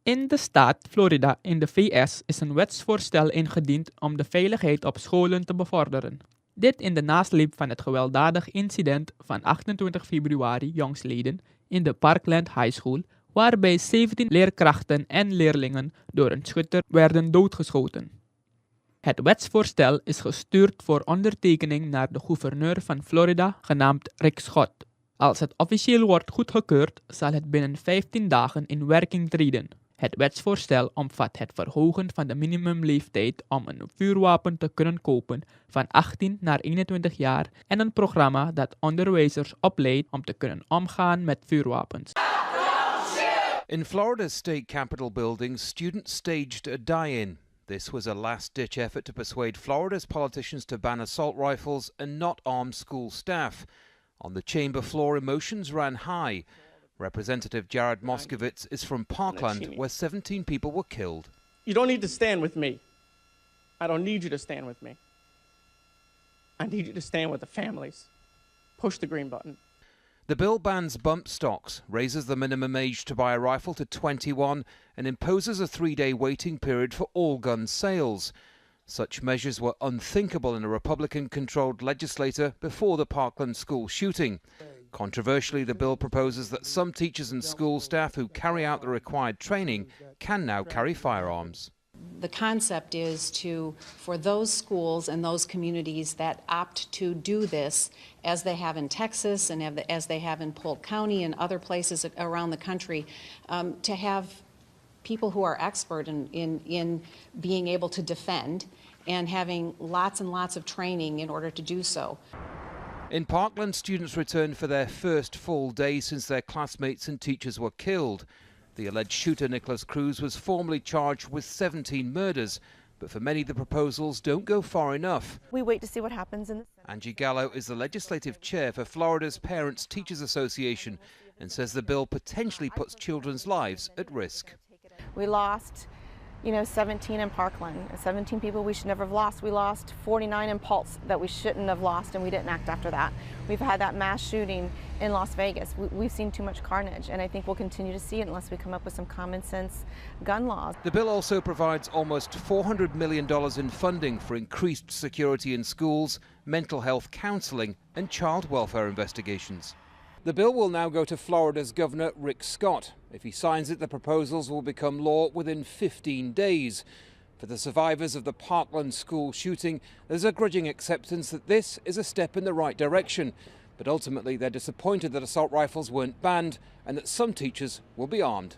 In de staat Florida in de VS is een wetsvoorstel ingediend om de veiligheid op scholen te bevorderen. Dit in de nasleep van het gewelddadig incident van 28 februari jongstleden in de Parkland High School, waarbij 17 leerkrachten en leerlingen door een schutter werden doodgeschoten. Het wetsvoorstel is gestuurd voor ondertekening naar de gouverneur van Florida, genaamd Rick Scott. Als het officieel wordt goedgekeurd, zal het binnen 15 dagen in werking treden. Het wetsvoorstel omvat het verhogen van de minimumleeftijd om een vuurwapen te kunnen kopen van 18 naar 21 jaar en een programma dat onderwijzers opleidt om te kunnen omgaan met vuurwapens. In Florida's state capitol buildings, students staged a die-in. This was a last-ditch effort to persuade Florida's politicians to ban assault rifles and not arm school staff. On the chamber floor, emotions ran high. Representative Jared Moskowitz is from Parkland, where 17 people were killed. You don't need to stand with me. I don't need you to stand with me. I need you to stand with the families. Push the green button. The bill bans bump stocks, raises the minimum age to buy a rifle to 21, and imposes a 3-day waiting period for all gun sales. Such measures were unthinkable in a Republican-controlled legislature before the Parkland school shooting. Controversially, the bill proposes that some teachers and school staff who carry out the required training can now carry firearms. The concept is for those schools and those communities that opt to do this, as they have in Texas and as they have in Polk County and other places around the country, to have people who are expert in being able to defend and having lots and lots of training in order to do so. In Parkland, students returned for their first full day since their classmates and teachers were killed. The alleged shooter, Nicholas Cruz, was formally charged with 17 murders, but for many the proposals don't go far enough. We wait to see what happens in the Senate. Angie Gallo is the legislative chair for Florida's Parents Teachers Association and says the bill potentially puts children's lives at risk. We lost 17 in Parkland, 17 people we should never have lost. We lost 49 in Pulse that we shouldn't have lost, and we didn't act after that. We've had that mass shooting in Las Vegas. We've seen too much carnage, and I think we'll continue to see it unless we come up with some common sense gun laws. The bill also provides almost $400 million in funding for increased security in schools, mental health counseling, and child welfare investigations. The bill will now go to Florida's Governor Rick Scott. If he signs it, the proposals will become law within 15 days. For the survivors of the Parkland school shooting, there's a grudging acceptance that this is a step in the right direction. But ultimately, they're disappointed that assault rifles weren't banned and that some teachers will be armed.